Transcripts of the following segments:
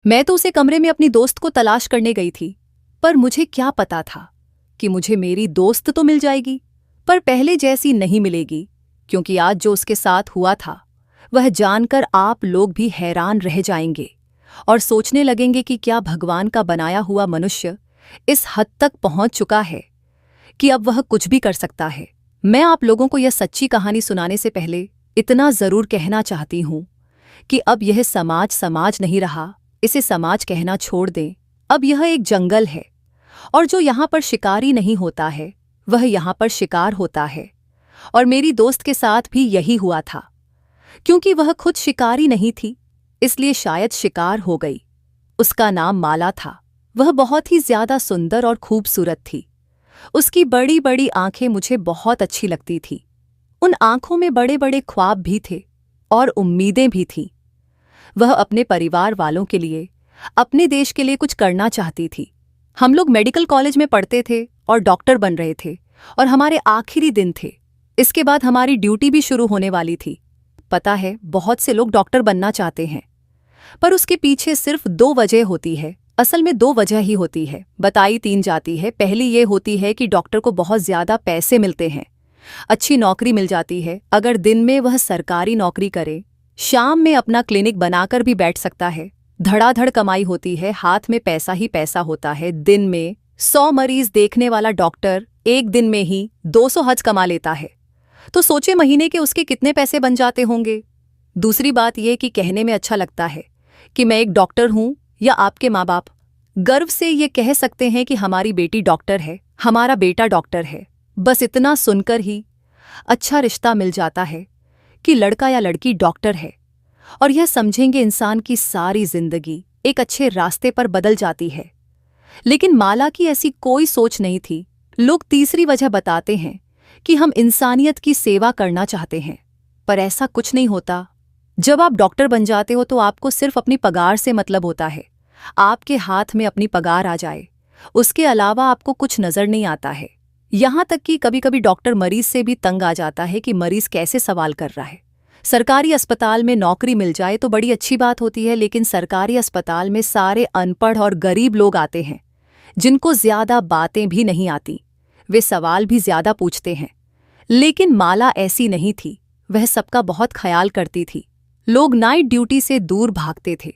मैं तो उसे कमरे में अपनी दोस्त को तलाश करने गई थी, पर मुझे क्या पता था कि मुझे मेरी दोस्त तो मिल जाएगी, पर पहले जैसी नहीं मिलेगी, क्योंकि आज जो उसके साथ हुआ था वह जानकर आप लोग भी हैरान रह जाएंगे और सोचने लगेंगे कि क्या भगवान का बनाया हुआ मनुष्य इस हद तक पहुंच चुका है कि अब वह कुछ भी कर सकता है। मैं आप लोगों को यह सच्ची कहानी सुनाने से पहले इतना जरूर कहना चाहती हूं कि अब यह समाज समाज नहीं रहा, इसे समाज कहना छोड़ दें। अब यह एक जंगल है और जो यहाँ पर शिकारी नहीं होता है वह यहाँ पर शिकार होता है। और मेरी दोस्त के साथ भी यही हुआ था, क्योंकि वह खुद शिकारी नहीं थी, इसलिए शायद शिकार हो गई। उसका नाम माला था। वह बहुत ही ज्यादा सुंदर और खूबसूरत थी। उसकी बड़ी बड़ी आंखें मुझे बहुत अच्छी लगती थी। उन आंखों में बड़े बड़े ख्वाब भी थे और उम्मीदें भी थीं। वह अपने परिवार वालों के लिए, अपने देश के लिए कुछ करना चाहती थी। हम लोग मेडिकल कॉलेज में पढ़ते थे और डॉक्टर बन रहे थे और हमारे आखिरी दिन थे। इसके बाद हमारी ड्यूटी भी शुरू होने वाली थी। पता है, बहुत से लोग डॉक्टर बनना चाहते हैं, पर उसके पीछे सिर्फ 2 वजह होती है। असल में 2 वजह ही होती है, बताई 3 जाती है। पहली ये होती है कि डॉक्टर को बहुत ज्यादा पैसे मिलते हैं, अच्छी नौकरी मिल जाती है। अगर दिन में वह सरकारी नौकरी करे, शाम में अपना क्लिनिक बनाकर भी बैठ सकता है। धड़ाधड़ कमाई होती है, हाथ में पैसा ही पैसा होता है। दिन में 100 मरीज देखने वाला डॉक्टर एक दिन में ही 200 हज कमा लेता है, तो सोचे महीने के उसके कितने पैसे बन जाते होंगे। दूसरी बात यह कि कहने में अच्छा लगता है कि मैं एक डॉक्टर हूं, या आपके माँ बाप गर्व से ये कह सकते हैं कि हमारी बेटी डॉक्टर है, हमारा बेटा डॉक्टर है। बस इतना सुनकर ही अच्छा रिश्ता मिल जाता है कि लड़का या लड़की डॉक्टर है, और यह समझेंगे इंसान की सारी जिंदगी एक अच्छे रास्ते पर बदल जाती है। लेकिन माला की ऐसी कोई सोच नहीं थी। लोग तीसरी वजह बताते हैं कि हम इंसानियत की सेवा करना चाहते हैं, पर ऐसा कुछ नहीं होता। जब आप डॉक्टर बन जाते हो तो आपको सिर्फ अपनी पगार से मतलब होता है। आपके हाथ में अपनी पगार आ जाए, उसके अलावा आपको कुछ नजर नहीं आता है। यहां तक कि कभी कभी डॉक्टर मरीज से भी तंग आ जाता है कि मरीज कैसे सवाल कर रहा है। सरकारी अस्पताल में नौकरी मिल जाए तो बड़ी अच्छी बात होती है, लेकिन सरकारी अस्पताल में सारे अनपढ़ और गरीब लोग आते हैं जिनको ज्यादा बातें भी नहीं आती। वे सवाल भी ज्यादा पूछते हैं। लेकिन माला ऐसी नहीं थी। वह सबका बहुत ख्याल करती थी। लोग नाइट ड्यूटी से दूर भागते थे,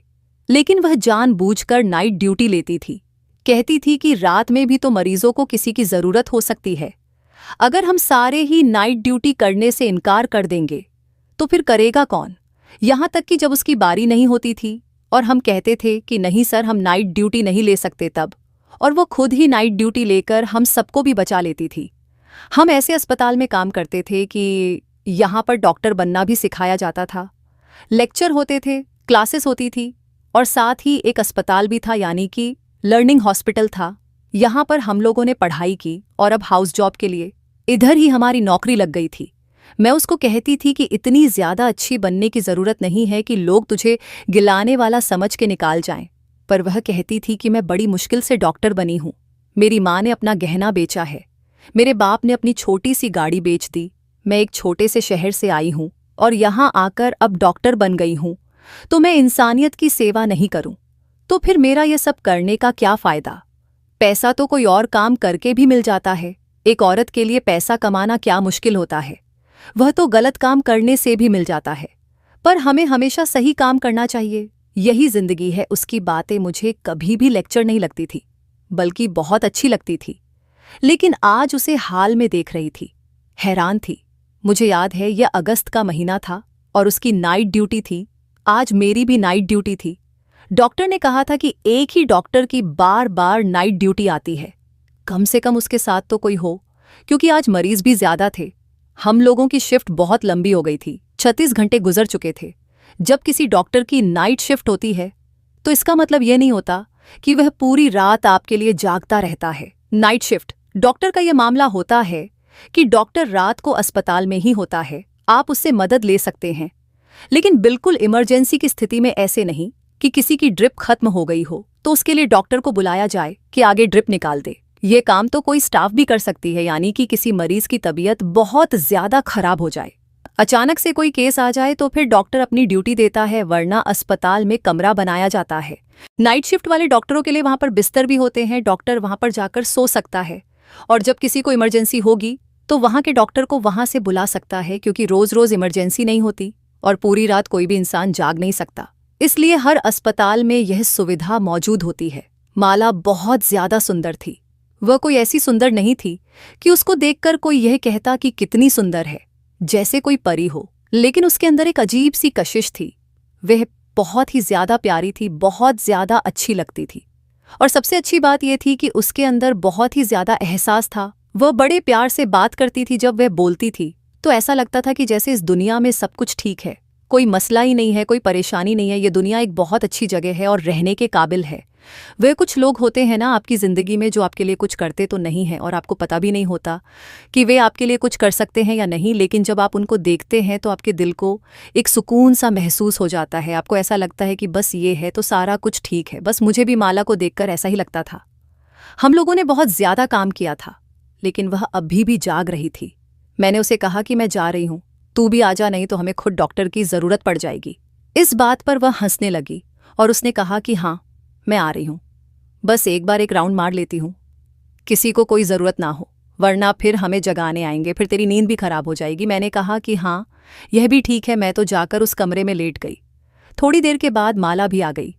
लेकिन वह जानबूझकर नाइट ड्यूटी लेती थी। कहती थी कि रात में भी तो मरीजों को किसी की जरूरत हो सकती है। अगर हम सारे ही नाइट ड्यूटी करने से इनकार कर देंगे तो फिर करेगा कौन। यहां तक कि जब उसकी बारी नहीं होती थी और हम कहते थे कि नहीं सर, हम नाइट ड्यूटी नहीं ले सकते तब, और वो खुद ही नाइट ड्यूटी लेकर हम सबको भी बचा लेती थी। हम ऐसे अस्पताल में काम करते थे कि यहाँ पर डॉक्टर बनना भी सिखाया जाता था। लेक्चर होते थे, क्लासेस होती थी, और साथ ही एक अस्पताल भी था, यानी कि लर्निंग हॉस्पिटल था। यहाँ पर हम लोगों ने पढ़ाई की और अब हाउस जॉब के लिए इधर ही हमारी नौकरी लग गई थी। मैं उसको कहती थी कि इतनी ज्यादा अच्छी बनने की जरूरत नहीं है कि लोग तुझे गिलाने वाला समझ के निकाल जाएं, पर वह कहती थी कि मैं बड़ी मुश्किल से डॉक्टर बनी हूं। मेरी माँ ने अपना गहना बेचा है, मेरे बाप ने अपनी छोटी सी गाड़ी बेच दी। मैं एक छोटे से शहर से आई हूं और यहाँ आकर अब डॉक्टर बन गई हूं, तो मैं इंसानियत की सेवा नहीं करूं तो फिर मेरा यह सब करने का क्या फायदा। पैसा तो कोई और काम करके भी मिल जाता है। एक औरत के लिए पैसा कमाना क्या मुश्किल होता है, वह तो गलत काम करने से भी मिल जाता है। पर हमें हमेशा सही काम करना चाहिए, यही जिंदगी है। उसकी बातें मुझे कभी भी लेक्चर नहीं लगती थी, बल्कि बहुत अच्छी लगती थी। लेकिन आज उसे हाल में देख रही थी, हैरान थी। मुझे याद है, यह अगस्त का महीना था और उसकी नाइट ड्यूटी थी। आज मेरी भी नाइट ड्यूटी थी। डॉक्टर ने कहा था कि एक ही डॉक्टर की बार बार नाइट ड्यूटी आती है, कम से कम उसके साथ तो कोई हो, क्योंकि आज मरीज भी ज्यादा थे। हम लोगों की शिफ्ट बहुत लंबी हो गई थी, 36 घंटे गुजर चुके थे। जब किसी डॉक्टर की नाइट शिफ्ट होती है तो इसका मतलब यह नहीं होता कि वह पूरी रात आपके लिए जागता रहता है। नाइट शिफ्ट डॉक्टर का यह मामला होता है कि डॉक्टर रात को अस्पताल में ही होता है, आप उससे मदद ले सकते हैं। लेकिन बिल्कुल इमरजेंसी की स्थिति में ऐसे नहीं कि किसी की ड्रिप खत्म हो गई हो तो उसके लिए डॉक्टर को बुलाया जाए कि आगे ड्रिप निकाल दे। ये काम तो कोई स्टाफ भी कर सकती है, यानी कि किसी मरीज की तबीयत बहुत ज्यादा खराब हो जाए, अचानक से कोई केस आ जाए तो फिर डॉक्टर अपनी ड्यूटी देता है, वरना अस्पताल में कमरा बनाया जाता है। नाइट शिफ्ट वाले डॉक्टरों के लिए वहां पर बिस्तर भी होते हैं, डॉक्टर वहां पर जाकर सो सकता है। और जब किसी को इमरजेंसी होगी तो वहां के डॉक्टर को वहां से बुला सकता है, क्योंकि रोज रोज इमरजेंसी नहीं होती और पूरी रात कोई भी इंसान जाग नहीं सकता। इसलिए हर अस्पताल में यह सुविधा मौजूद होती है। माला बहुत ज्यादा सुंदर थी। वह कोई ऐसी सुंदर नहीं थी कि उसको देखकर कोई यह कहता कि कितनी सुंदर है, जैसे कोई परी हो, लेकिन उसके अंदर एक अजीब सी कशिश थी। वह बहुत ही ज्यादा प्यारी थी, बहुत ज्यादा अच्छी लगती थी। और सबसे अच्छी बात यह थी कि उसके अंदर बहुत ही ज्यादा एहसास था। वह बड़े प्यार से बात करती थी। जब वह बोलती थी तो ऐसा लगता था कि जैसे इस दुनिया में सब कुछ ठीक है, कोई मसला ही नहीं है, कोई परेशानी नहीं है, ये दुनिया एक बहुत अच्छी जगह है और रहने के काबिल है। वे कुछ लोग होते हैं ना आपकी ज़िंदगी में जो आपके लिए कुछ करते तो नहीं हैं और आपको पता भी नहीं होता कि वे आपके लिए कुछ कर सकते हैं या नहीं, लेकिन जब आप उनको देखते हैं तो आपके दिल को एक सुकून सा महसूस हो जाता है। आपको ऐसा लगता है कि बस ये है तो सारा कुछ ठीक है। बस मुझे भी माला को देखकर ऐसा ही लगता था। हम लोगों ने बहुत ज़्यादा काम किया था, लेकिन वह अभी भी जाग रही थी। मैंने उसे कहा कि मैं जा रही हूँ, तू भी आ जा, नहीं तो हमें खुद डॉक्टर की ज़रूरत पड़ जाएगी। इस बात पर वह हंसने लगी और उसने कहा कि हाँ, मैं आ रही हूँ, बस एक बार एक राउंड मार लेती हूँ, किसी को कोई ज़रूरत ना हो, वरना फिर हमें जगाने आएंगे, फिर तेरी नींद भी खराब हो जाएगी। मैंने कहा कि हाँ, यह भी ठीक है। मैं तो जाकर उस कमरे में लेट गई। थोड़ी देर के बाद माला भी आ गई,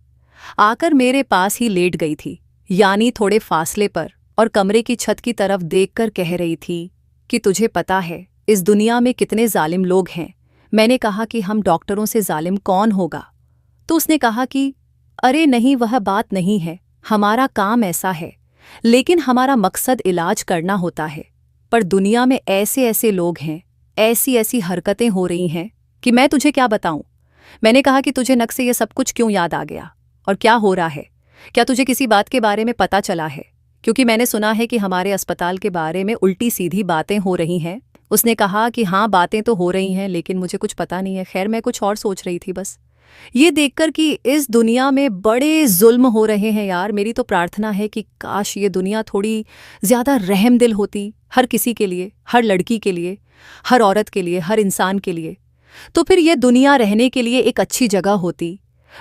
आकर मेरे पास ही लेट गई थी, यानी थोड़े फासले पर, और कमरे की छत की तरफ देखकर कह रही थी कि तुझे पता है इस दुनिया में कितने जालिम लोग हैं। मैंने कहा कि हम डॉक्टरों से जालिम कौन होगा? तो उसने कहा कि अरे नहीं, वह बात नहीं है, हमारा काम ऐसा है, लेकिन हमारा मकसद इलाज करना होता है। पर दुनिया में ऐसे ऐसे लोग हैं, ऐसी ऐसी हरकतें हो रही हैं कि मैं तुझे क्या बताऊं। मैंने कहा कि तुझे नक से ये सब कुछ क्यों याद आ गया और क्या हो रहा है? क्या तुझे किसी बात के बारे में पता चला है? क्योंकि मैंने सुना है कि हमारे अस्पताल के बारे में उल्टी सीधी बातें हो रही हैं। उसने कहा कि हाँ, बातें तो हो रही हैं, लेकिन मुझे कुछ पता नहीं है। खैर, मैं कुछ और सोच रही थी बस, ये देखकर कि इस दुनिया में बड़े जुल्म हो रहे हैं। यार, मेरी तो प्रार्थना है कि काश ये दुनिया थोड़ी ज़्यादा रहमदिल होती, हर किसी के लिए, हर लड़की के लिए, हर औरत के लिए, हर इंसान के लिए, तो फिर यह दुनिया रहने के लिए एक अच्छी जगह होती।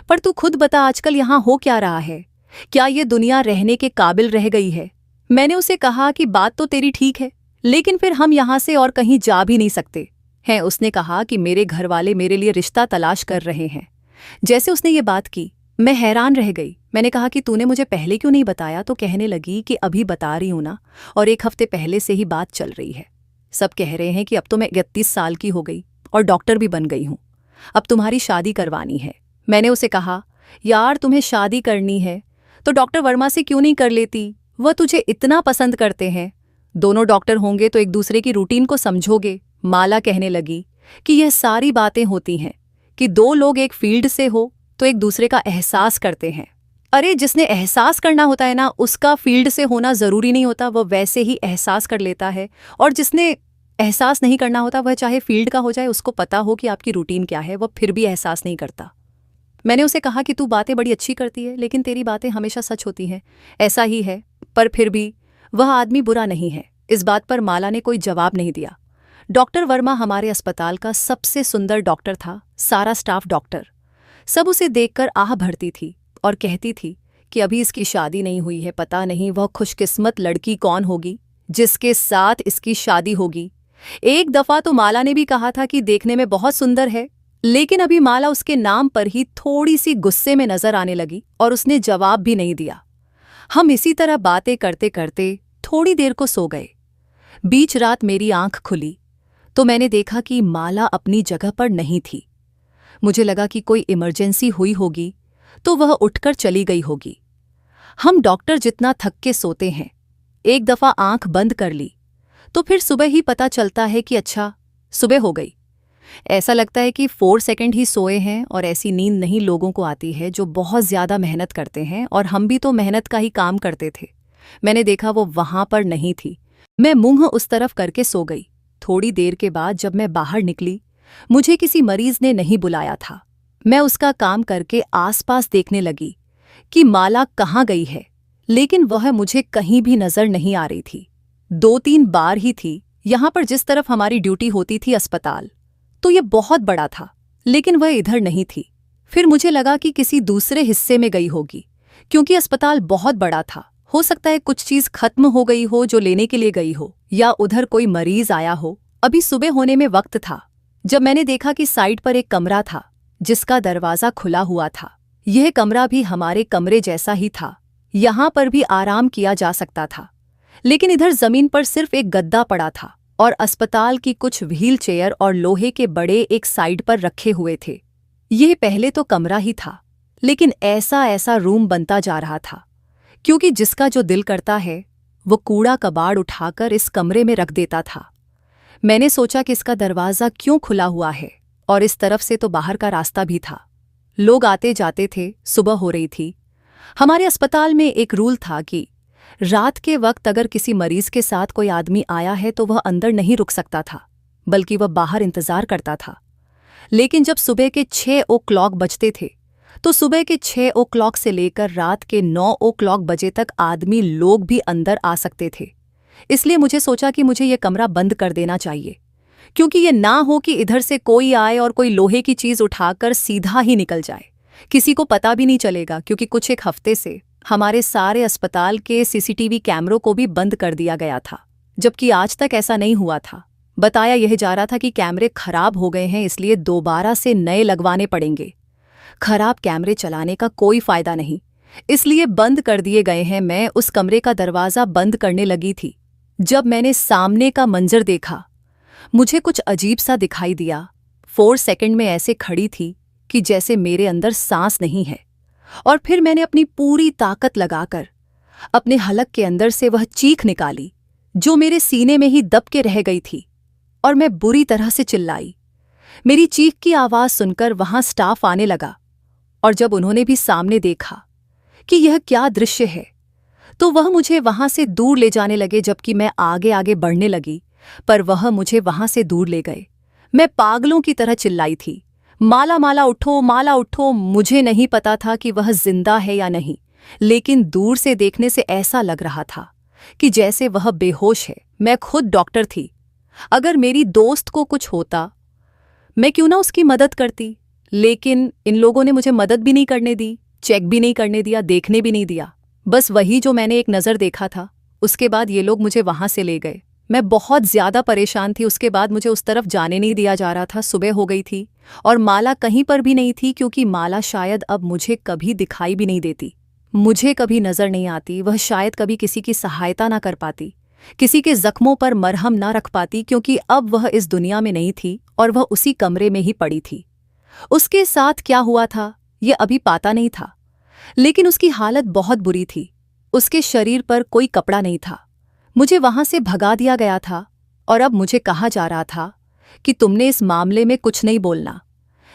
पर तू खुद बता, आजकल यहाँ हो क्या रहा है? क्या ये दुनिया रहने के काबिल रह गई है? मैंने उसे कहा कि बात तो तेरी ठीक है, लेकिन फिर हम यहाँ से और कहीं जा भी नहीं सकते हैं। उसने कहा कि मेरे घर वाले मेरे लिए रिश्ता तलाश कर रहे हैं। जैसे उसने ये बात की, मैं हैरान रह गई। मैंने कहा कि तूने मुझे पहले क्यों नहीं बताया? तो कहने लगी कि अभी बता रही हूं ना, और 1 हफ्ते पहले से ही बात चल रही है। सब कह रहे हैं कि अब तो मैं 31 साल की हो गई और डॉक्टर भी बन गई हूं, अब तुम्हारी शादी करवानी है। मैंने उसे कहा, यार तुम्हें शादी करनी है तो डॉक्टर वर्मा से क्यों नहीं कर लेती? वह तुझे इतना पसंद करते हैं। दोनों डॉक्टर होंगे तो एक दूसरे की रूटीन को समझोगे। माला कहने लगी कि यह सारी बातें होती हैं कि 2 लोग एक फील्ड से हो तो एक दूसरे का एहसास करते हैं। अरे, जिसने एहसास करना होता है ना, उसका फील्ड से होना ज़रूरी नहीं होता, वह वैसे ही एहसास कर लेता है। और जिसने एहसास नहीं करना होता, वह चाहे फील्ड का हो जाए, उसको पता हो कि आपकी रूटीन क्या है, वह फिर भी एहसास नहीं करता। मैंने उसे कहा कि तू बातें बड़ी अच्छी करती है, लेकिन तेरी बातें हमेशा सच होती हैं। ऐसा ही है, पर फिर भी वह आदमी बुरा नहीं है। इस बात पर माला ने कोई जवाब नहीं दिया। डॉक्टर वर्मा हमारे अस्पताल का सबसे सुंदर डॉक्टर था, सारा स्टाफ डॉक्टर। सब उसे देखकर आह भरती थी और कहती थी कि अभी इसकी शादी नहीं हुई है, पता नहीं वह खुशकिस्मत लड़की कौन होगी जिसके साथ इसकी शादी होगी। एक दफा तो माला ने भी कहा था कि देखने में बहुत सुंदर है, लेकिन अभी माला उसके नाम पर ही थोड़ी सी गुस्से में नजर आने लगी और उसने जवाब भी नहीं दिया। हम इसी तरह बातें करते करते थोड़ी देर को सो गए। बीच रात मेरी आंख खुली तो मैंने देखा कि माला अपनी जगह पर नहीं थी। मुझे लगा कि कोई इमरजेंसी हुई होगी तो वह उठकर चली गई होगी। हम डॉक्टर जितना थक के सोते हैं, एक दफा आंख बंद कर ली तो फिर सुबह ही पता चलता है कि अच्छा, सुबह हो गई। ऐसा लगता है कि 4 सेकंड ही सोए हैं। और ऐसी नींद नहीं लोगों को आती है जो बहुत ज्यादा मेहनत करते हैं, और हम भी तो मेहनत का ही काम करते थे। मैंने देखा वो वहां पर नहीं थी। मैं मुंह उस तरफ करके सो गई। थोड़ी देर के बाद जब मैं बाहर निकली, मुझे किसी मरीज ने नहीं बुलाया था। मैं उसका काम करके आसपास देखने लगी कि माला कहाँ गई है, लेकिन वह मुझे कहीं भी नजर नहीं आ रही थी। 2-3 बार ही थी यहाँ पर, जिस तरफ हमारी ड्यूटी होती थी अस्पताल, तो ये बहुत बड़ा था, लेकिन वह इधर नहीं थी। फिर मुझे लगा कि किसी दूसरे हिस्से में गई होगी, क्योंकि अस्पताल बहुत बड़ा था। हो सकता है कुछ चीज खत्म हो गई हो जो लेने के लिए गई हो, या उधर कोई मरीज आया हो। अभी सुबह होने में वक्त था जब मैंने देखा कि साइड पर एक कमरा था जिसका दरवाजा खुला हुआ था। यह कमरा भी हमारे कमरे जैसा ही था। यहाँ पर भी आराम किया जा सकता था, लेकिन इधर जमीन पर सिर्फ एक गद्दा पड़ा था और अस्पताल की कुछ व्हील चेयर और लोहे के बड़े एक साइड पर रखे हुए थे। यह पहले तो कमरा ही था, लेकिन ऐसा ऐसा रूम बनता जा रहा था, क्योंकि जिसका जो दिल करता है वो कूड़ा कबाड़ उठाकर इस कमरे में रख देता था। मैंने सोचा कि इसका दरवाज़ा क्यों खुला हुआ है, और इस तरफ से तो बाहर का रास्ता भी था। लोग आते जाते थे, सुबह हो रही थी। हमारे अस्पताल में एक रूल था कि रात के वक्त अगर किसी मरीज के साथ कोई आदमी आया है तो वह अंदर नहीं रुक सकता था, बल्कि वह बाहर इंतजार करता था। लेकिन जब सुबह के 6 o'clock बजते थे तो सुबह के 6 o'clock से लेकर रात के 9 o'clock बजे तक आदमी लोग भी अंदर आ सकते थे। इसलिए मुझे सोचा कि मुझे यह कमरा बंद कर देना चाहिए, क्योंकि ये ना हो कि इधर से कोई आए और कोई लोहे की चीज उठाकर सीधा ही निकल जाए। किसी को पता भी नहीं चलेगा, क्योंकि कुछ एक हफ्ते से हमारे सारे अस्पताल के सीसीटीवी कैमरों को भी बंद कर दिया गया था, जबकि आज तक ऐसा नहीं हुआ था। बताया यह जा रहा था कि कैमरे खराब हो गए हैं, इसलिए दोबारा से नए लगवाने पड़ेंगे। खराब कैमरे चलाने का कोई फायदा नहीं, इसलिए बंद कर दिए गए हैं। मैं उस कमरे का दरवाज़ा बंद करने लगी थी जब मैंने सामने का मंजर देखा। मुझे कुछ अजीब सा दिखाई दिया। 4 सेकंड में ऐसे खड़ी थी कि जैसे मेरे अंदर सांस नहीं है, और फिर मैंने अपनी पूरी ताकत लगाकर अपने हलक के अंदर से वह चीख निकाली जो मेरे सीने में ही दब के रह गई थी, और मैं बुरी तरह से चिल्लाई। मेरी चीख की आवाज़ सुनकर वहां स्टाफ आने लगा, और जब उन्होंने भी सामने देखा कि यह क्या दृश्य है, तो वह मुझे वहां से दूर ले जाने लगे, जबकि मैं आगे आगे बढ़ने लगी, पर वह मुझे वहां से दूर ले गए। मैं पागलों की तरह चिल्लाई थी, माला माला उठो, माला उठो। मुझे नहीं पता था कि वह जिंदा है या नहीं, लेकिन दूर से देखने से ऐसा लग रहा था कि जैसे वह बेहोश है। मैं खुद डॉक्टर थी। अगर मेरी दोस्त को कुछ होता, मैं क्यों ना उसकी मदद करती, लेकिन इन लोगों ने मुझे मदद भी नहीं करने दी, चेक भी नहीं करने दिया, देखने भी नहीं दिया। बस वही जो मैंने एक नज़र देखा था, उसके बाद ये लोग मुझे वहां से ले गए। मैं बहुत ज़्यादा परेशान थी। उसके बाद मुझे उस तरफ जाने नहीं दिया जा रहा था। सुबह हो गई थी और माला कहीं पर भी नहीं थी, क्योंकि माला शायद अब मुझे कभी दिखाई भी नहीं देती, मुझे कभी नज़र नहीं आती। वह शायद कभी किसी की सहायता ना कर पाती, किसी के जख्मों पर मरहम ना रख पाती, क्योंकि अब वह इस दुनिया में नहीं थी और वह उसी कमरे में ही पड़ी थी। उसके साथ क्या हुआ था यह अभी पता नहीं था, लेकिन उसकी हालत बहुत बुरी थी। उसके शरीर पर कोई कपड़ा नहीं था। मुझे वहां से भगा दिया गया था, और अब मुझे कहा जा रहा था कि तुमने इस मामले में कुछ नहीं बोलना,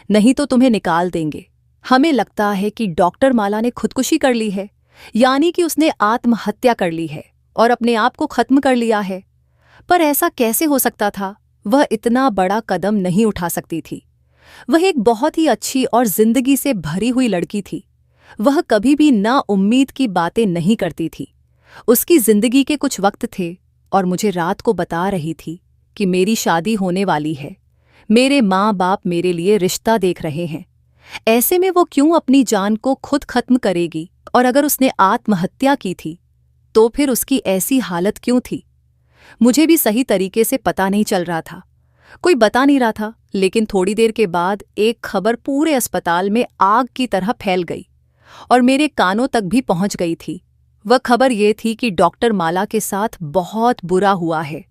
नहीं तो तुम्हें निकाल देंगे। हमें लगता है कि डॉक्टर माला ने खुदकुशी कर ली है, यानी कि उसने आत्महत्या कर ली है और अपने आप को खत्म कर लिया है। पर ऐसा कैसे हो सकता था? वह इतना बड़ा कदम नहीं उठा सकती थी। वह एक बहुत ही अच्छी और जिंदगी से भरी हुई लड़की थी। वह कभी भी ना उम्मीद की बातें नहीं करती थी। उसकी जिंदगी के कुछ वक्त थे और मुझे रात को बता रही थी कि मेरी शादी होने वाली है, मेरे माँ बाप मेरे लिए रिश्ता देख रहे हैं। ऐसे में वो क्यों अपनी जान को खुद खत्म करेगी? और अगर उसने आत्महत्या की थी तो फिर उसकी ऐसी हालत क्यों थी? मुझे भी सही तरीके से पता नहीं चल रहा था, कोई बता नहीं रहा था। लेकिन थोड़ी देर के बाद एक खबर पूरे अस्पताल में आग की तरह फैल गई और मेरे कानों तक भी पहुंच गई थी। वह खबर ये थी कि डॉक्टर माला के साथ बहुत बुरा हुआ है,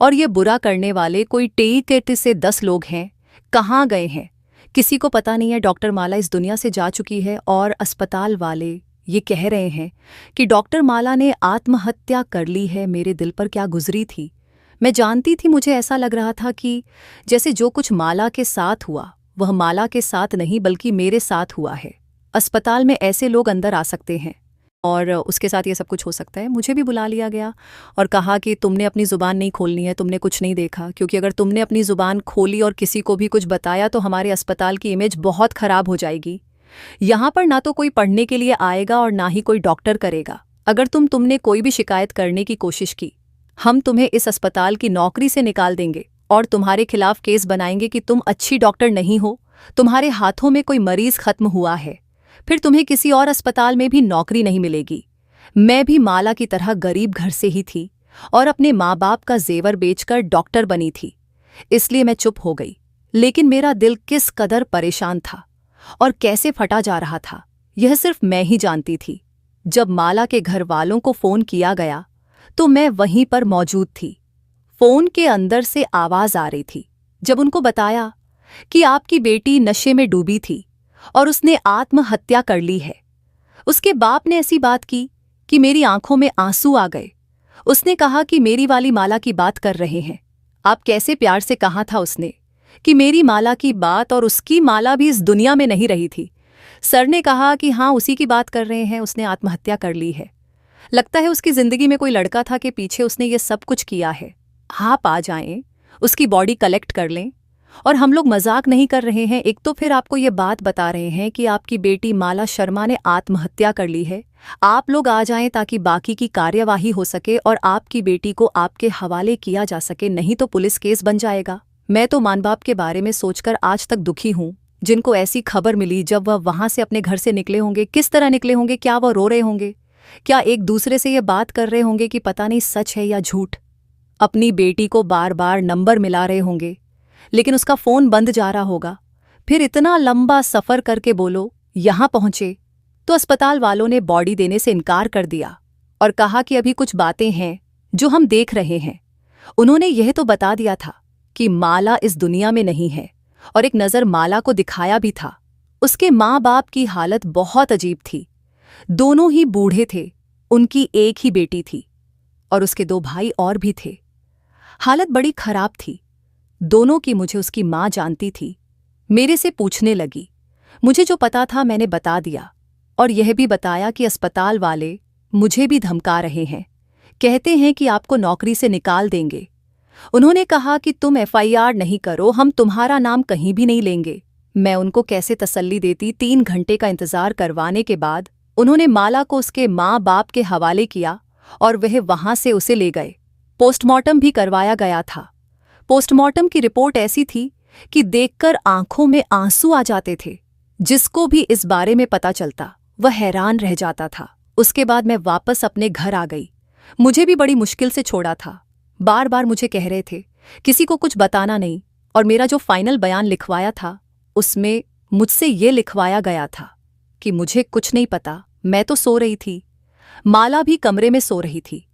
और ये बुरा करने वाले कोई 23 से 10 लोग हैं। कहाँ गए हैं किसी को पता नहीं है। डॉक्टर माला इस दुनिया से जा चुकी है, और अस्पताल वाले ये कह रहे हैं कि डॉक्टर माला ने आत्महत्या कर ली है। मेरे दिल पर क्या गुजरी थी मैं जानती थी। मुझे ऐसा लग रहा था कि जैसे जो कुछ माला के साथ हुआ वह माला के साथ नहीं बल्कि मेरे साथ हुआ है। अस्पताल में ऐसे लोग अंदर आ सकते हैं और उसके साथ ये सब कुछ हो सकता है। मुझे भी बुला लिया गया और कहा कि तुमने अपनी ज़ुबान नहीं खोलनी है, तुमने कुछ नहीं देखा, क्योंकि अगर तुमने अपनी ज़ुबान खोली और किसी को भी कुछ बताया तो हमारे अस्पताल की इमेज बहुत ख़राब हो जाएगी। यहाँ पर ना तो कोई पढ़ने के लिए आएगा और ना ही कोई डॉक्टर करेगा। अगर तुमने कोई भी शिकायत करने की कोशिश की, हम तुम्हें इस अस्पताल की नौकरी से निकाल देंगे और तुम्हारे खिलाफ केस बनाएंगे कि तुम अच्छी डॉक्टर नहीं हो, तुम्हारे हाथों में कोई मरीज खत्म हुआ है, फिर तुम्हें किसी और अस्पताल में भी नौकरी नहीं मिलेगी। मैं भी माला की तरह गरीब घर से ही थी और अपने माँ बाप का जेवर बेचकर डॉक्टर बनी थी, इसलिए मैं चुप हो गई। लेकिन मेरा दिल किस कदर परेशान था और कैसे फटा जा रहा था, यह सिर्फ मैं ही जानती थी। जब माला के घर वालों को फोन किया गया तो मैं वहीं पर मौजूद थी। फोन के अंदर से आवाज आ रही थी। जब उनको बताया कि आपकी बेटी नशे में डूबी थी और उसने आत्महत्या कर ली है, उसके बाप ने ऐसी बात की कि मेरी आंखों में आंसू आ गए। उसने कहा कि मेरी वाली माला की बात कर रहे हैं आप। कैसे प्यार से कहा था उसने कि मेरी माला की बात, और उसकी माला भी इस दुनिया में नहीं रही थी। सर ने कहा कि हाँ, उसी की बात कर रहे हैं, उसने आत्महत्या कर ली है। लगता है उसकी जिंदगी में कोई लड़का था कि पीछे उसने ये सब कुछ किया है। आप आ जाएं, उसकी बॉडी कलेक्ट कर लें। और हम लोग मजाक नहीं कर रहे हैं, एक तो फिर आपको ये बात बता रहे हैं कि आपकी बेटी माला शर्मा ने आत्महत्या कर ली है। आप लोग आ जाएं ताकि बाकी की कार्यवाही हो सके और आपकी बेटी को आपके हवाले किया जा सके, नहीं तो पुलिस केस बन जाएगा। मैं तो मां बाप के बारे में सोचकर आज तक दुखी हूँ, जिनको ऐसी खबर मिली जब वह वहां से अपने घर से निकले होंगे। किस तरह निकले होंगे? क्या वह रो रहे होंगे? क्या एक दूसरे से ये बात कर रहे होंगे कि पता नहीं सच है या झूठ? अपनी बेटी को बार बार नंबर मिला रहे होंगे, लेकिन उसका फोन बंद जा रहा होगा। फिर इतना लंबा सफर करके बोलो यहां पहुंचे, तो अस्पताल वालों ने बॉडी देने से इनकार कर दिया और कहा कि अभी कुछ बातें हैं जो हम देख रहे हैं। उन्होंने यह तो बता दिया था कि माला इस दुनिया में नहीं है, और एक नज़र माला को दिखाया भी था। उसके माँ बाप की हालत बहुत अजीब थी। दोनों ही बूढ़े थे, उनकी एक ही बेटी थी और उसके 2 भाई और भी थे। हालत बड़ी खराब थी दोनों की। मुझे उसकी माँ जानती थी, मेरे से पूछने लगी। मुझे जो पता था मैंने बता दिया, और यह भी बताया कि अस्पताल वाले मुझे भी धमका रहे हैं, कहते हैं कि आपको नौकरी से निकाल देंगे। उन्होंने कहा कि तुम FIR नहीं करो, हम तुम्हारा नाम कहीं भी नहीं लेंगे। मैं उनको कैसे तसल्ली देती? 3 घंटे का इंतजार करवाने के बाद उन्होंने माला को उसके माँ बाप के हवाले किया और वह वहां से उसे ले गए। पोस्टमार्टम भी करवाया गया था। पोस्टमार्टम की रिपोर्ट ऐसी थी कि देखकर आंखों में आंसू आ जाते थे। जिसको भी इस बारे में पता चलता वह हैरान रह जाता था। उसके बाद मैं वापस अपने घर आ गई। मुझे भी बड़ी मुश्किल से छोड़ा था। बार बार मुझे कह रहे थे किसी को कुछ बताना नहीं, और मेरा जो फाइनल बयान लिखवाया था उसमें मुझसे ये लिखवाया गया था कि मुझे कुछ नहीं पता, मैं तो सो रही थी। माला भी कमरे में सो रही थी,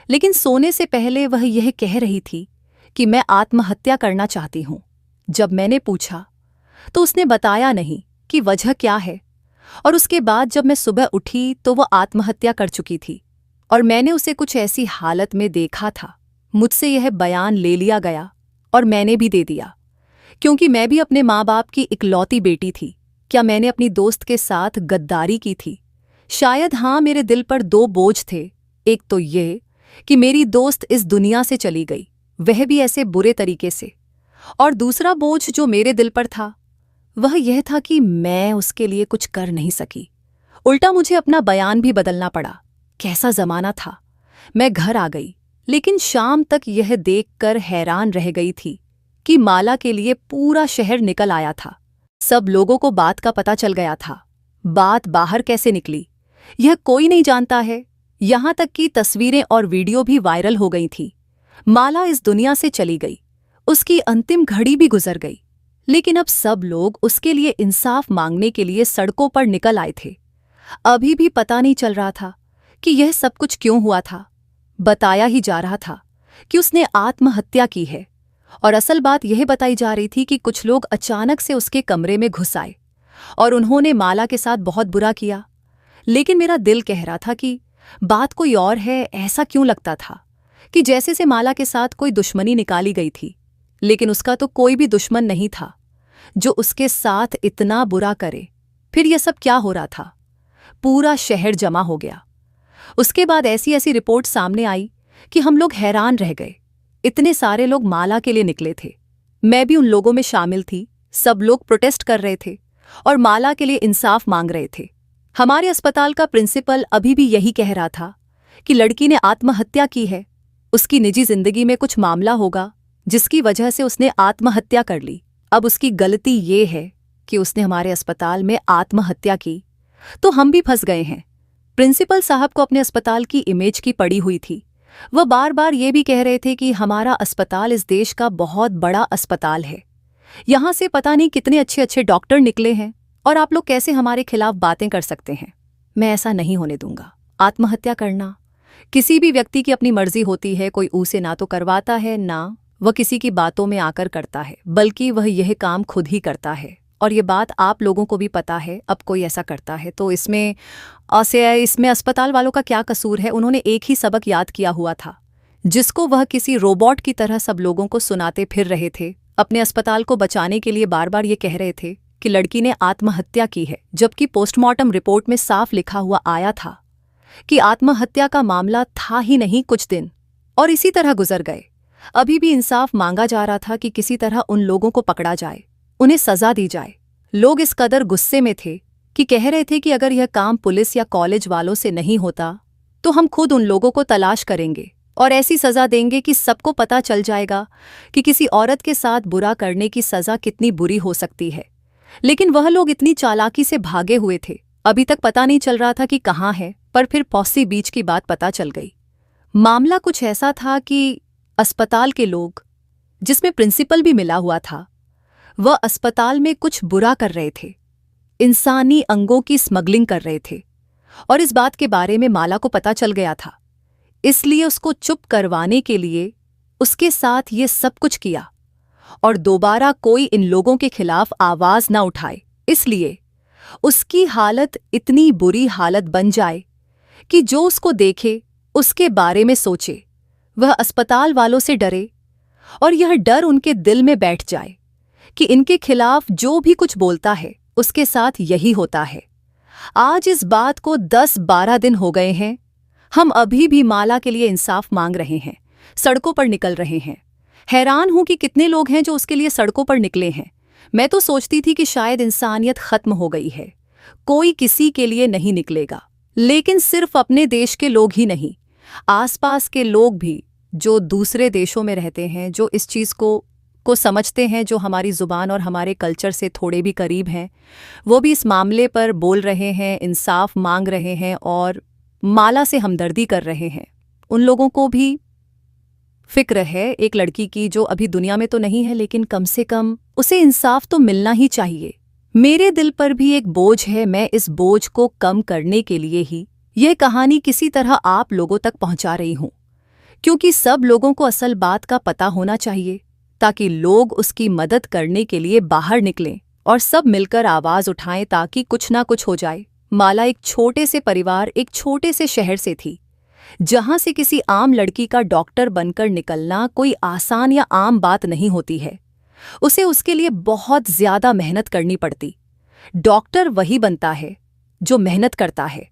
लेकिन सोने से पहले वह यह कह रही थी कि मैं आत्महत्या करना चाहती हूँ। जब मैंने पूछा तो उसने बताया नहीं कि वजह क्या है, और उसके बाद जब मैं सुबह उठी तो वह आत्महत्या कर चुकी थी और मैंने उसे कुछ ऐसी हालत में देखा था। मुझसे यह बयान ले लिया गया और मैंने भी दे दिया, क्योंकि मैं भी अपने माँ बाप की इकलौती बेटी थी। क्या मैंने अपनी दोस्त के साथ गद्दारी की थी? शायद हाँ। मेरे दिल पर 2 बोझ थे। एक तो ये कि मेरी दोस्त इस दुनिया से चली गई, वह भी ऐसे बुरे तरीके से, और दूसरा बोझ जो मेरे दिल पर था वह यह था कि मैं उसके लिए कुछ कर नहीं सकी। उल्टा मुझे अपना बयान भी बदलना पड़ा। कैसा जमाना था। मैं घर आ गई, लेकिन शाम तक यह देखकर हैरान रह गई थी कि माला के लिए पूरा शहर निकल आया था। सब लोगों को बात का पता चल गया था। बात बाहर कैसे निकली यह कोई नहीं जानता है। यहां तक कि तस्वीरें और वीडियो भी वायरल हो गई थी। माला इस दुनिया से चली गई, उसकी अंतिम घड़ी भी गुजर गई, लेकिन अब सब लोग उसके लिए इंसाफ मांगने के लिए सड़कों पर निकल आए थे। अभी भी पता नहीं चल रहा था कि यह सब कुछ क्यों हुआ था। बताया ही जा रहा था कि उसने आत्महत्या की है, और असल बात यह बताई जा रही थी कि कुछ लोग अचानक से उसके कमरे में घुस आए और उन्होंने माला के साथ बहुत बुरा किया। लेकिन मेरा दिल कह रहा था कि बात कोई और है। ऐसा क्यों लगता था कि जैसे से माला के साथ कोई दुश्मनी निकाली गई थी, लेकिन उसका तो कोई भी दुश्मन नहीं था जो उसके साथ इतना बुरा करे। फिर यह सब क्या हो रहा था? पूरा शहर जमा हो गया। उसके बाद ऐसी ऐसी रिपोर्ट सामने आई कि हम लोग हैरान रह गए। इतने सारे लोग माला के लिए निकले थे, मैं भी उन लोगों में शामिल थी। सब लोग प्रोटेस्ट कर रहे थे और माला के लिए इंसाफ मांग रहे थे। हमारे अस्पताल का प्रिंसिपल अभी भी यही कह रहा था कि लड़की ने आत्महत्या की है, उसकी निजी जिंदगी में कुछ मामला होगा, जिसकी वजह से उसने आत्महत्या कर ली। अब उसकी गलती ये है कि उसने हमारे अस्पताल में आत्महत्या की, तो हम भी फंस गए हैं। प्रिंसिपल साहब को अपने अस्पताल की इमेज की पड़ी हुई थी। वह बार बार ये भी कह रहे थे कि हमारा अस्पताल इस देश का बहुत बड़ा अस्पताल है, यहाँ से पता नहीं कितने अच्छे अच्छे डॉक्टर निकले हैं, और आप लोग कैसे हमारे खिलाफ बातें कर सकते हैं। मैं ऐसा नहीं होने दूंगा। आत्महत्या करना किसी भी व्यक्ति की अपनी मर्जी होती है। कोई उसे ना तो करवाता है, ना वह किसी की बातों में आकर करता है, बल्कि वह यह काम खुद ही करता है। और ये बात आप लोगों को भी पता है। अब कोई ऐसा करता है तो इसमें अस्पताल वालों का क्या कसूर है। उन्होंने एक ही सबक याद किया हुआ था, जिसको वह किसी रोबोट की तरह सब लोगों को सुनाते फिर रहे थे। अपने अस्पताल को बचाने के लिए बार बार ये कह रहे थे कि लड़की ने आत्महत्या की है, जबकि पोस्टमार्टम रिपोर्ट में साफ लिखा हुआ आया था कि आत्महत्या का मामला था ही नहीं कुछ दिन, और इसी तरह गुजर गए। अभी भी इंसाफ मांगा जा रहा था कि किसी तरह उन लोगों को पकड़ा जाए, उन्हें सजा दी जाए। लोग इस कदर गुस्से में थे कि कह रहे थे कि अगर यह काम पुलिस या कॉलेज वालों से नहीं होता तो हम खुद उन लोगों को तलाश करेंगे और ऐसी सजा देंगे कि सबको पता चल जाएगा कि किसी औरत के साथ बुरा करने की सजा कितनी बुरी हो सकती है। लेकिन वह लोग इतनी चालाकी से भागे हुए थे, अभी तक पता नहीं चल रहा था कि कहाँ है। पर फिर पौसी बीच की बात पता चल गई। मामला कुछ ऐसा था कि अस्पताल के लोग, जिसमें प्रिंसिपल भी मिला हुआ था, वह अस्पताल में कुछ बुरा कर रहे थे। इंसानी अंगों की स्मगलिंग कर रहे थे, और इस बात के बारे में माला को पता चल गया था। इसलिए उसको चुप करवाने के लिए उसके साथ ये सब कुछ किया, और दोबारा कोई इन लोगों के खिलाफ आवाज ना उठाए। इसलिए उसकी हालत इतनी बुरी हालत बन जाए कि जो उसको देखे उसके बारे में सोचे, वह अस्पताल वालों से डरे, और यह डर उनके दिल में बैठ जाए कि इनके खिलाफ जो भी कुछ बोलता है उसके साथ यही होता है। आज इस बात को 10-12 दिन हो गए हैं। हम अभी भी माला के लिए इंसाफ मांग रहे हैं, सड़कों पर निकल रहे हैं। हैरान हूं कि कितने लोग हैं जो उसके लिए सड़कों पर निकले हैं। मैं तो सोचती थी कि शायद इंसानियत खत्म हो गई है, कोई किसी के लिए नहीं निकलेगा। लेकिन सिर्फ अपने देश के लोग ही नहीं, आसपास के लोग भी जो दूसरे देशों में रहते हैं, जो इस चीज़ को समझते हैं, जो हमारी ज़ुबान और हमारे कल्चर से थोड़े भी करीब हैं, वो भी इस मामले पर बोल रहे हैं, इंसाफ मांग रहे हैं और माला से हमदर्दी कर रहे हैं। उन लोगों को भी फिक्र है एक लड़की की जो अभी दुनिया में तो नहीं है, लेकिन कम से कम उसे इंसाफ तो मिलना ही चाहिए। मेरे दिल पर भी एक बोझ है। मैं इस बोझ को कम करने के लिए ही यह कहानी किसी तरह आप लोगों तक पहुंचा रही हूं, क्योंकि सब लोगों को असल बात का पता होना चाहिए, ताकि लोग उसकी मदद करने के लिए बाहर निकलें और सब मिलकर आवाज उठाएं ताकि कुछ ना कुछ हो जाए। माला एक छोटे से परिवार, एक छोटे से शहर से थी, जहां से किसी आम लड़की का डॉक्टर बनकर निकलना कोई आसान या आम बात नहीं होती है। उसे उसके लिए बहुत ज्यादा मेहनत करनी पड़ती। डॉक्टर वही बनता है जो मेहनत करता है,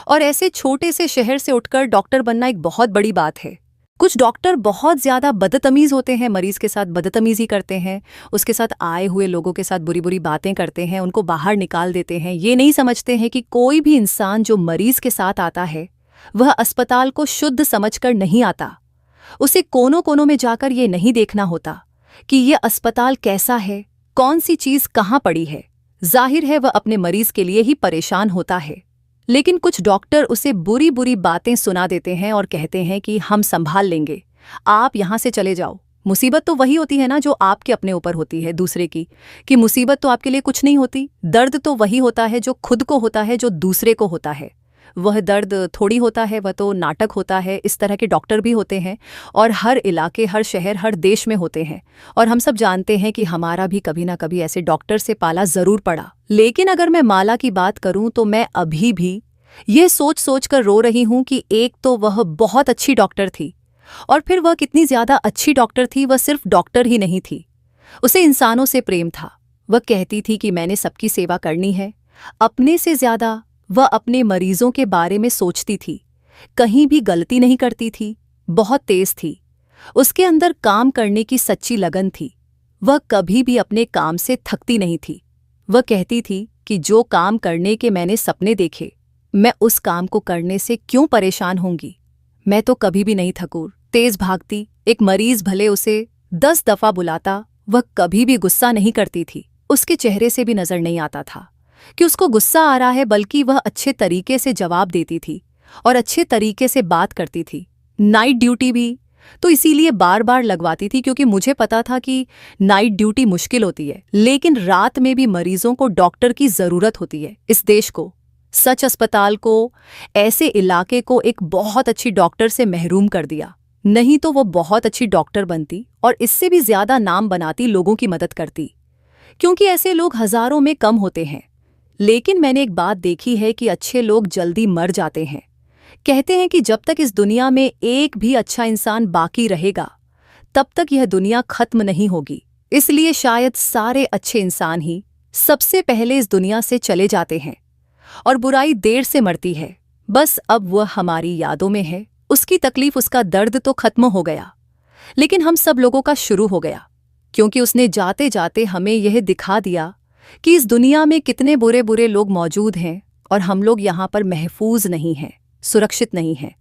और ऐसे छोटे से शहर से उठकर डॉक्टर बनना एक बहुत बड़ी बात है। कुछ डॉक्टर बहुत ज़्यादा बदतमीज़ होते हैं, मरीज़ के साथ बदतमीज़ी करते हैं, उसके साथ आए हुए लोगों के साथ बुरी बुरी बातें करते हैं, उनको बाहर निकाल देते हैं। ये नहीं समझते हैं कि कोई भी इंसान जो मरीज़ के साथ आता है वह अस्पताल को शुद्ध समझकर नहीं आता। उसे कोनों कोनों में जाकर ये नहीं देखना होता कि ये अस्पताल कैसा है, कौन सी चीज़ कहाँ पड़ी है। जाहिर है वह अपने मरीज़ के लिए ही परेशान होता है, लेकिन कुछ डॉक्टर उसे बुरी बुरी बातें सुना देते हैं और कहते हैं कि हम संभाल लेंगे, आप यहाँ से चले जाओ। मुसीबत तो वही होती है ना जो आपके अपने ऊपर होती है, दूसरे की कि मुसीबत तो आपके लिए कुछ नहीं होती। दर्द तो वही होता है जो खुद को होता है, जो दूसरे को होता है। वह दर्द थोड़ी होता है, वह तो नाटक होता है। इस तरह के डॉक्टर भी होते हैं और हर इलाके, हर शहर, हर देश में होते हैं, और हम सब जानते हैं कि हमारा भी कभी ना कभी ऐसे डॉक्टर से पाला ज़रूर पड़ा। लेकिन अगर मैं माला की बात करूं तो मैं अभी भी ये सोच सोच कर रो रही हूं कि एक तो वह बहुत अच्छी डॉक्टर थी, और फिर वह कितनी ज़्यादा अच्छी डॉक्टर थी। वह सिर्फ डॉक्टर ही नहीं थी, उसे इंसानों से प्रेम था। वह कहती थी कि मैंने सबकी सेवा करनी है। अपने से ज़्यादा वह अपने मरीजों के बारे में सोचती थी, कहीं भी गलती नहीं करती थी, बहुत तेज थी। उसके अंदर काम करने की सच्ची लगन थी। वह कभी भी अपने काम से थकती नहीं थी। वह कहती थी कि जो काम करने के मैंने सपने देखे, मैं उस काम को करने से क्यों परेशान होंगी। मैं तो कभी भी नहीं थकूं, तेज भागती। एक मरीज भले उसे 10 दफा बुलाता, वह कभी भी गुस्सा नहीं करती थी। उसके चेहरे से भी नजर नहीं आता था कि उसको गुस्सा आ रहा है, बल्कि वह अच्छे तरीके से जवाब देती थी और अच्छे तरीके से बात करती थी। नाइट ड्यूटी भी तो इसीलिए बार बार लगवाती थी, क्योंकि मुझे पता था कि नाइट ड्यूटी मुश्किल होती है, लेकिन रात में भी मरीजों को डॉक्टर की जरूरत होती है। इस देश को, सच अस्पताल को, ऐसे इलाके को एक बहुत अच्छी डॉक्टर से महरूम कर दिया। नहीं तो वो बहुत अच्छी डॉक्टर बनती और इससे भी ज्यादा नाम बनाती, लोगों की मदद करती, क्योंकि ऐसे लोग हजारों में कम होते हैं। लेकिन मैंने एक बात देखी है कि अच्छे लोग जल्दी मर जाते हैं। कहते हैं कि जब तक इस दुनिया में एक भी अच्छा इंसान बाकी रहेगा, तब तक यह दुनिया खत्म नहीं होगी। इसलिए शायद सारे अच्छे इंसान ही सबसे पहले इस दुनिया से चले जाते हैं और बुराई देर से मरती है। बस अब वह हमारी यादों में है। उसकी तकलीफ, उसका दर्द तो खत्म हो गया, लेकिन हम सब लोगों का शुरू हो गया, क्योंकि उसने जाते जाते हमें यह दिखा दिया कि इस दुनिया में कितने बुरे बुरे लोग मौजूद हैं और हम लोग यहाँ पर महफूज नहीं हैं, सुरक्षित नहीं हैं,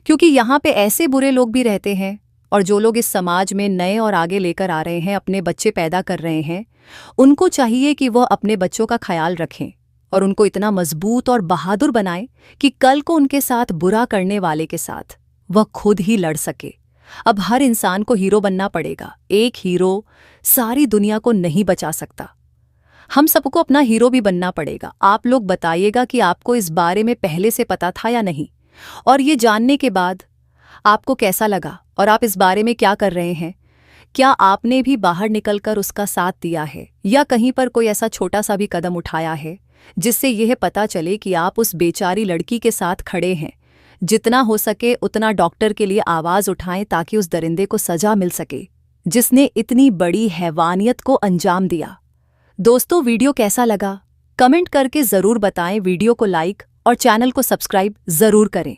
क्योंकि यहाँ पे ऐसे बुरे लोग भी रहते हैं। और जो लोग इस समाज में नए और आगे लेकर आ रहे हैं, अपने बच्चे पैदा कर रहे हैं, उनको चाहिए कि वह अपने बच्चों का ख्याल रखें और उनको इतना मजबूत और बहादुर बनाएं कि कल को उनके साथ बुरा करने वाले के साथ वह खुद ही लड़ सके। अब हर इंसान को हीरो बनना पड़ेगा। एक हीरो सारी दुनिया को नहीं बचा सकता। हम सबको अपना हीरो भी बनना पड़ेगा। आप लोग बताइएगा कि आपको इस बारे में पहले से पता था या नहीं, और ये जानने के बाद आपको कैसा लगा और आप इस बारे में क्या कर रहे हैं। क्या आपने भी बाहर निकलकर उसका साथ दिया है, या कहीं पर कोई ऐसा छोटा सा भी कदम उठाया है जिससे यह पता चले कि आप उस बेचारी लड़की के साथ खड़े हैं। जितना हो सके उतना डॉक्टर के लिए आवाज़ उठाएं, ताकि उस दरिंदे को सजा मिल सके जिसने इतनी बड़ी हैवानियत को अंजाम दिया। दोस्तों, वीडियो कैसा लगा कमेंट करके ज़रूर बताएं। वीडियो को लाइक और चैनल को सब्सक्राइब ज़रूर करें।